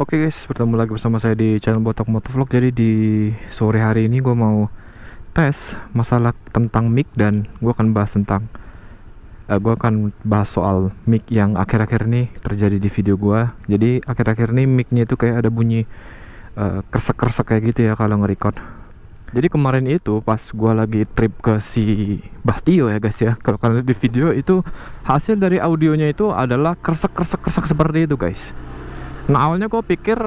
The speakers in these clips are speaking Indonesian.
Oke guys, bertemu lagi bersama saya di channel Botak Motovlog. Jadi di sore hari ini gue mau tes masalah tentang mic, dan gue akan bahas soal mic yang akhir-akhir ini terjadi di video gue. Jadi akhir-akhir ini micnya itu kayak ada bunyi kresek-kresek kayak gitu ya kalau nge-record. Jadi kemarin itu pas gue lagi trip ke si Bahtio ya guys ya, kalau kalian lihat di video itu hasil dari audionya itu adalah kresek-kresek seperti itu guys. Nah awalnya gue pikir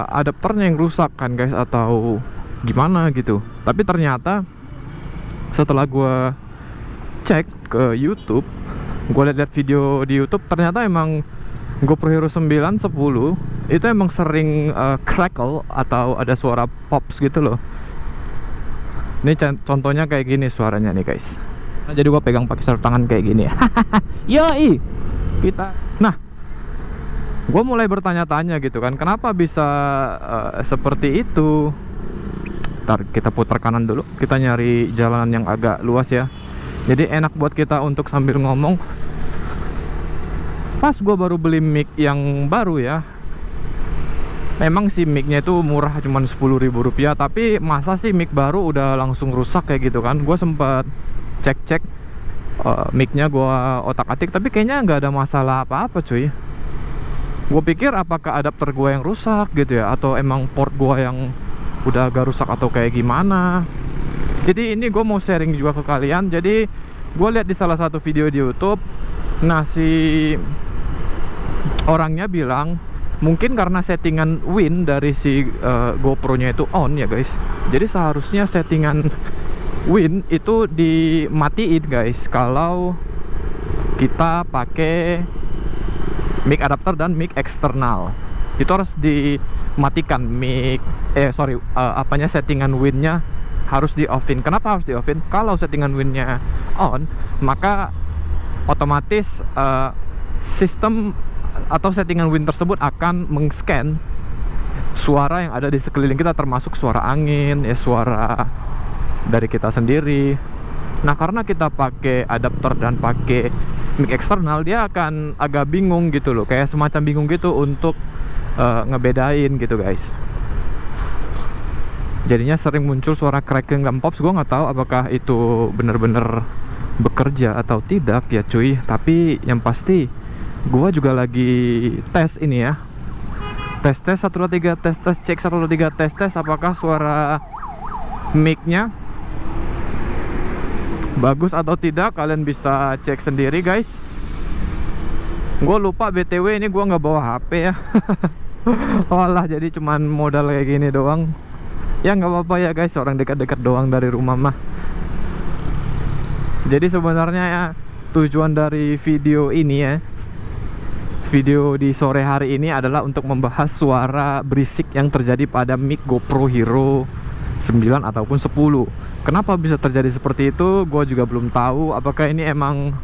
adapternya yang rusak kan guys, atau gimana gitu. Tapi ternyata setelah gue cek ke YouTube, gue lihat video di YouTube, ternyata emang GoPro Hero 9 10 itu emang sering crackle atau ada suara pops gitu loh. Ini contohnya kayak gini suaranya nih guys. Nah, jadi gue pegang pakai sarung tangan kayak gini ya. Yoi Nah, gue mulai bertanya-tanya gitu kan, kenapa bisa seperti itu. Ntar kita putar kanan dulu, kita nyari jalanan yang agak luas ya, jadi enak buat kita untuk sambil ngomong. Pas gue baru beli mic yang baru ya, memang sih micnya itu murah, cuman 10.000 rupiah. Tapi masa sih mic baru udah langsung rusak kayak gitu kan. Gue sempat cek micnya, gue otak-atik, tapi kayaknya nggak ada masalah apa-apa cuy. Gue pikir apakah adapter gue yang rusak gitu ya, atau emang port gue yang udah agak rusak atau kayak gimana. Jadi ini gue mau sharing juga ke kalian. Jadi gue lihat di salah satu video di YouTube, nah si orangnya bilang mungkin karena settingan win dari si GoPro nya itu on ya guys. Jadi seharusnya settingan win itu dimatiin guys kalau kita pakai mic adapter dan mic eksternal. Itu harus dimatikan settingan win-nya harus di off-in. Kenapa harus di off-in? Kalau settingan win-nya on, maka otomatis sistem atau settingan win tersebut akan meng-scan suara yang ada di sekeliling kita, termasuk suara angin ya, suara dari kita sendiri. Nah, karena kita pakai adapter dan pakai mic eksternal, dia akan agak bingung gitu loh, kayak semacam bingung gitu untuk ngebedain gitu guys. Jadinya sering muncul suara cracking dan pops. Gue nggak tahu apakah itu bener-bener bekerja atau tidak ya cuy. Tapi yang pasti gue juga lagi tes ini ya, tes 1 2 3 tes cek 1 2 3 tes apakah suara mic-nya bagus atau tidak. Kalian bisa cek sendiri guys. Gue lupa BTW ini gue nggak bawa HP ya. Walah, jadi cuman modal kayak gini doang. Ya nggak apa-apa ya guys, orang dekat-dekat doang dari rumah mah. Jadi sebenarnya ya, tujuan dari video ini ya, video di sore hari ini adalah untuk membahas suara berisik yang terjadi pada mic GoPro Hero 9 ataupun 10. Kenapa bisa terjadi seperti itu? Gue juga belum tahu. Apakah ini emang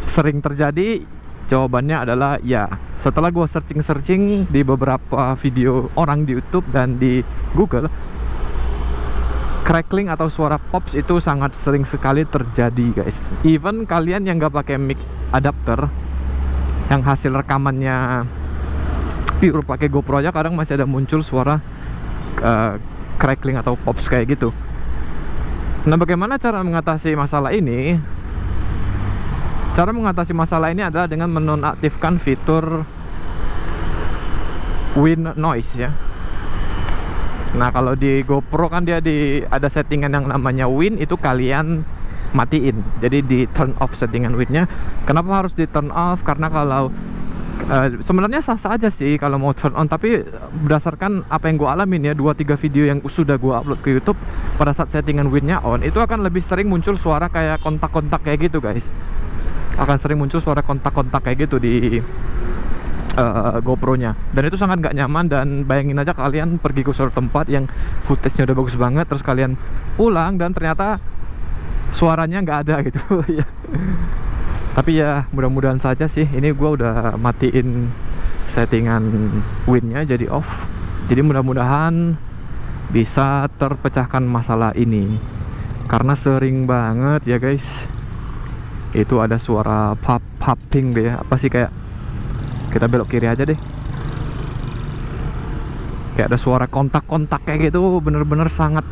sering terjadi? Jawabannya adalah ya. Setelah gue searching di beberapa video orang di YouTube dan di Google, crackling atau suara pops itu sangat sering sekali terjadi guys. Even kalian yang gak pakai mic adapter, yang hasil rekamannya pure pakai GoPro aja, kadang masih ada muncul suara crackling atau pops kayak gitu. Nah, bagaimana cara mengatasi masalah ini? Cara mengatasi masalah ini adalah dengan menonaktifkan fitur win noise ya. Nah, kalau di GoPro kan dia ada settingan yang namanya win, itu kalian matiin. Jadi di turn off settingan win-nya. Kenapa harus di turn off? Karena kalau sebenarnya sah-sah aja sih kalau mau turn on, tapi berdasarkan apa yang gue alamin ya, 2-3 video yang sudah gue upload ke YouTube, pada saat settingan win-nya on, itu akan lebih sering muncul suara kayak kontak-kontak kayak gitu guys. Akan sering muncul suara kontak-kontak kayak gitu di GoPro-nya, dan itu sangat gak nyaman. Dan bayangin aja kalian pergi ke suatu tempat yang footage-nya udah bagus banget, terus kalian pulang dan ternyata suaranya nggak ada gitu ya. Tapi ya mudah-mudahan saja sih. Ini gue udah matiin settingan win-nya jadi off, jadi mudah-mudahan bisa terpecahkan masalah ini, karena sering banget ya guys itu ada suara popping deh. Apa sih, kayak kita belok kiri aja deh. kayak ada suara kontak-kontak kayak gitu, bener-bener sangat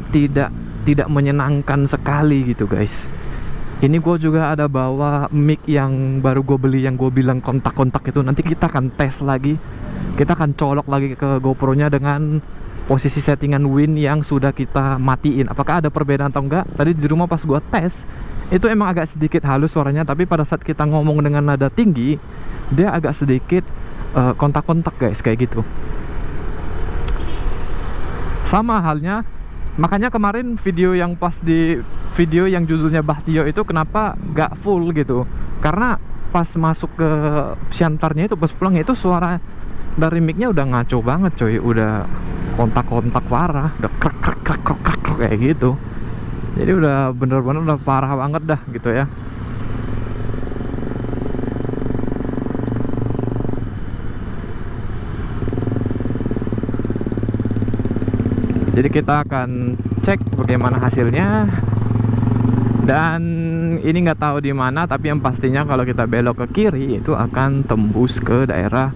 tidak menyenangkan sekali gitu guys. Ini gue juga ada bawa mic yang baru gue beli, yang gue bilang kontak-kontak itu. Nanti kita akan tes lagi, kita akan colok lagi ke GoPro nya dengan posisi settingan Win yang sudah kita matiin. Apakah ada perbedaan atau enggak? Tadi di rumah pas gue tes, itu emang agak sedikit halus suaranya, tapi pada saat kita ngomong dengan nada tinggi, dia agak sedikit kontak-kontak guys, kayak gitu. Sama halnya, makanya kemarin video yang video yang judulnya Bahtio itu kenapa gak full gitu, karena pas masuk ke Siantarnya itu, pas pulang itu suara dari micnya udah ngaco banget coy, udah kontak-kontak parah, udah krek kayak gitu. Jadi udah bener-bener udah parah banget dah gitu ya. Jadi kita akan cek bagaimana hasilnya. Dan ini nggak tahu di mana, tapi yang pastinya kalau kita belok ke kiri itu akan tembus ke daerah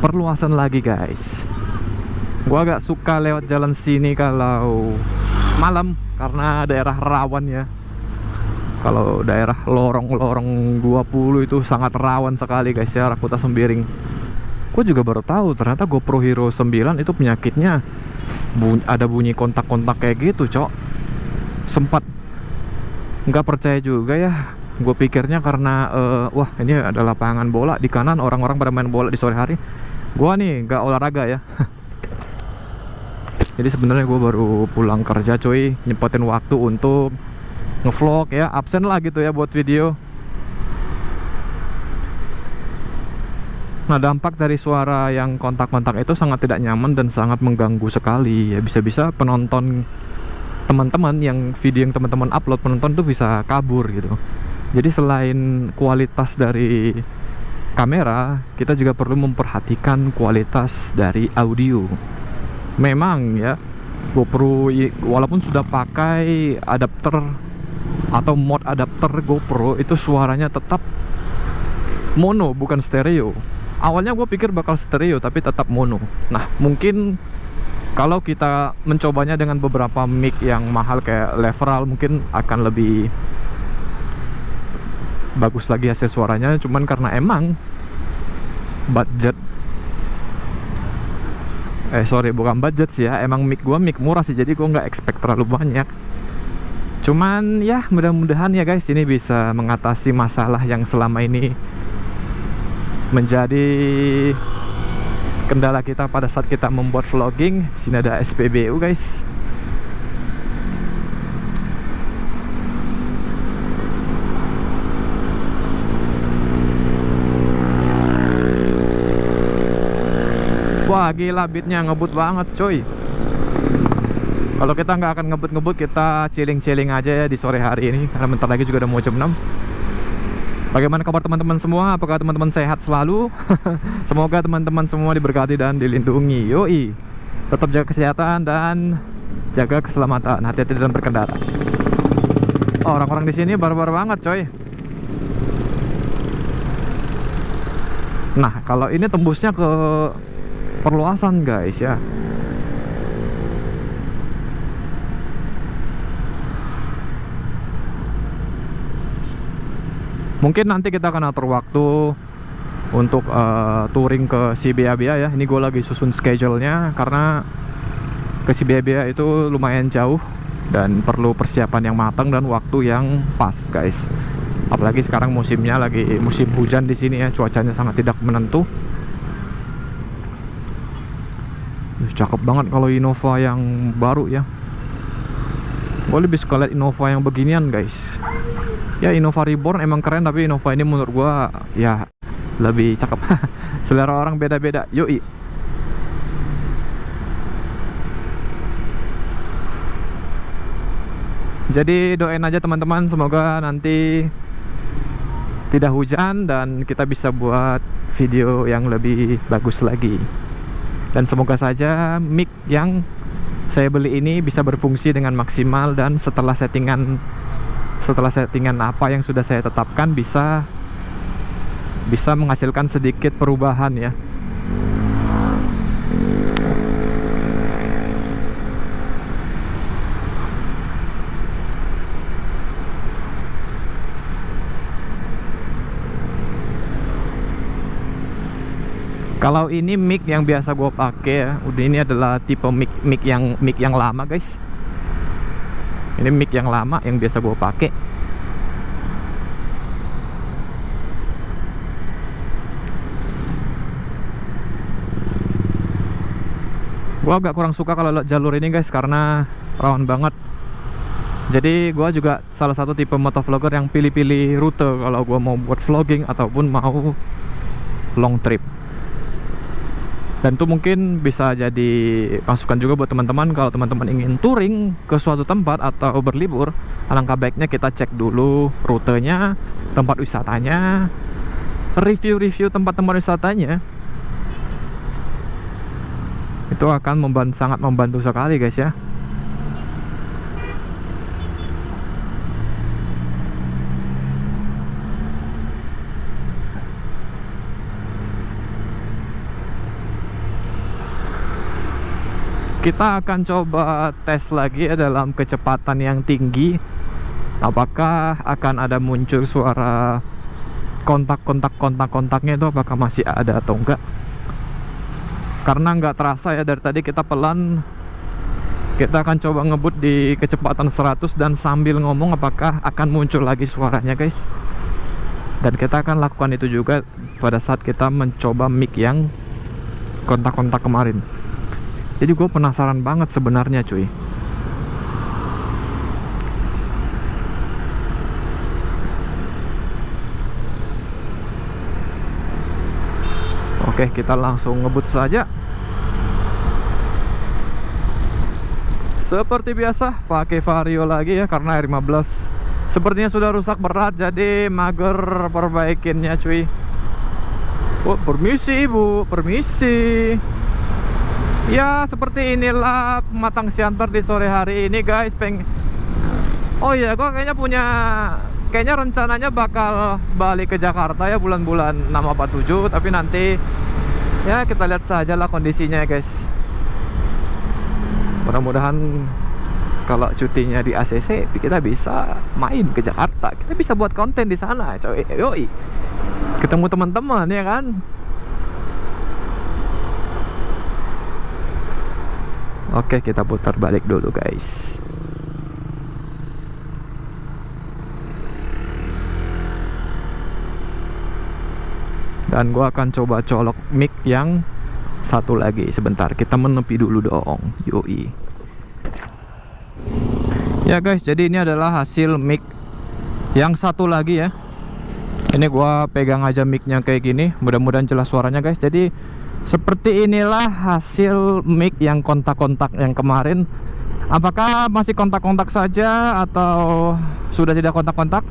perluasan lagi guys. Gua agak suka lewat jalan sini kalau malam karena daerah rawan ya. Kalau daerah lorong-lorong 20 itu sangat rawan sekali guys ya, Rakuta Sembiring. Gue juga baru tahu ternyata GoPro Hero 9 itu penyakitnya ada bunyi kontak-kontak kayak gitu cok. Sempat nggak percaya juga ya, gue pikirnya karena wah ini ada lapangan bola di kanan, orang-orang pada main bola di sore hari, gue nih nggak olahraga ya. Jadi sebenarnya gue baru pulang kerja cuy, nyempetin waktu untuk ngevlog ya, absen lah gitu ya buat video. Nah, dampak dari suara yang kontak-kontak itu sangat tidak nyaman dan sangat mengganggu sekali ya. Bisa-bisa penonton teman-teman yang video yang teman-teman upload, penonton tuh bisa kabur gitu. Jadi selain kualitas dari kamera, kita juga perlu memperhatikan kualitas dari audio. Memang ya, GoPro walaupun sudah pakai adapter atau mod adapter GoPro, itu suaranya tetap mono bukan stereo. Awalnya gue pikir bakal stereo tapi tetap mono. Nah, mungkin kalau kita mencobanya dengan beberapa mic yang mahal kayak Leveral, mungkin akan lebih bagus lagi hasil suaranya. Cuman karena emang budget, bukan budget sih ya, emang mic gua mic murah sih, jadi gua nggak expect terlalu banyak. Cuman ya mudah-mudahan ya guys, ini bisa mengatasi masalah yang selama ini menjadi kendala kita pada saat kita membuat vlogging. Sini ada SPBU guys. Wah gila, beatnya ngebut banget coy. Kalau kita nggak akan ngebut-ngebut, kita chilling-chilling aja ya di sore hari ini, karena bentar lagi juga udah mau jam 6. Bagaimana kabar teman-teman semua? Apakah teman-teman sehat selalu? Semoga teman-teman semua diberkati dan dilindungi. Yoi, tetap jaga kesehatan dan jaga keselamatan. Hati-hati dalam berkendara. Oh, orang-orang di sini barbar banget coy. Nah, kalau ini tembusnya ke perluasan guys ya. Mungkin nanti kita akan atur waktu untuk touring ke Sibeabia ya. Ini gue lagi susun schedule-nya karena ke Sibeabia itu lumayan jauh dan perlu persiapan yang matang dan waktu yang pas guys. Apalagi sekarang musimnya lagi musim hujan di sini ya, cuacanya sangat tidak menentu. Cakep banget kalau Innova yang baru ya. Gue lebih suka lihat Innova yang beginian guys. Ya Innova Reborn emang keren, tapi Innova ini menurut gua ya lebih cakep. Selera orang beda-beda. Yoi. Jadi doain aja teman-teman, semoga nanti tidak hujan dan kita bisa buat video yang lebih bagus lagi. Dan semoga saja mic yang saya beli ini bisa berfungsi dengan maksimal, dan setelah settingan apa yang sudah saya tetapkan bisa menghasilkan sedikit perubahan ya. Kalau ini mic yang biasa gue pakai ya, udah ini adalah tipe mic yang lama guys. Ini mic yang lama yang biasa gue pakai. Gue agak kurang suka kalau jalur ini guys, karena rawan banget. Jadi gue juga salah satu tipe motovlogger yang pilih-pilih rute kalau gue mau buat vlogging ataupun mau long trip. Dan itu mungkin bisa jadi masukan juga buat teman-teman. Kalau teman-teman ingin touring ke suatu tempat atau berlibur, alangkah baiknya kita cek dulu rutenya, tempat wisatanya, review-review tempat-tempat wisatanya. Itu akan sangat membantu sekali guys ya. Kita akan coba tes lagi ya dalam kecepatan yang tinggi. Apakah akan ada muncul suara kontaknya itu apakah masih ada atau enggak? Karena nggak terasa ya dari tadi kita pelan. Kita akan coba ngebut di kecepatan 100 dan sambil ngomong apakah akan muncul lagi suaranya guys. Dan kita akan lakukan itu juga pada saat kita mencoba mic yang kontak kemarin. Jadi gue penasaran banget sebenarnya cuy. Oke, kita langsung ngebut saja. Seperti biasa pakai Vario lagi ya, karena R15 sepertinya sudah rusak berat, jadi mager perbaikinnya cuy. Oh, permisi ibu, permisi. Ya seperti inilah pematang siantar di sore hari ini guys. Oh iya, gue kayaknya rencananya bakal balik ke Jakarta ya bulan-bulan 6 apa 7. Tapi nanti ya kita lihat saja lah kondisinya guys. Mudah-mudahan kalau cutinya di ACC kita bisa main ke Jakarta. Kita bisa buat konten di sana coy. Yoi, ketemu teman-teman ya kan. Oke, kita putar balik dulu guys. Dan gua akan coba colok mic yang satu lagi. Sebentar, kita menepi dulu dong. Yoi. Ya guys, jadi ini adalah hasil mic yang satu lagi ya. Ini gua pegang aja micnya kayak gini. Mudah-mudahan jelas suaranya guys. Jadi seperti inilah hasil mic yang kontak yang kemarin. Apakah masih kontak saja atau sudah tidak kontak?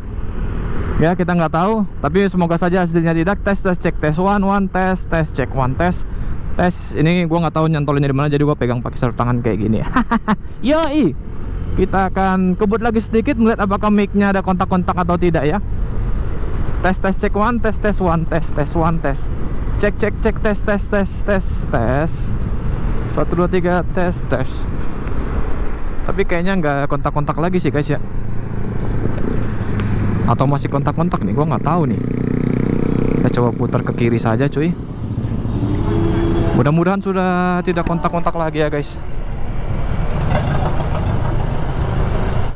Ya kita nggak tahu. Tapi semoga saja hasilnya tidak. Tes cek tes one tes cek one tes. Ini gua nggak tahu nyantolinnya di mana, jadi gua pegang pakai sarung tangan kayak gini. Yoi. Kita akan kebut lagi sedikit melihat apakah micnya ada kontak atau tidak ya. Tes cek one tes one tes one tes. Cek tes 1 2 3 tes. Tapi kayaknya nggak kontak lagi sih guys ya. Atau masih kontak nih, gua nggak tahu nih. Kita coba putar ke kiri saja cuy. Mudah-mudahan sudah tidak kontak lagi ya guys.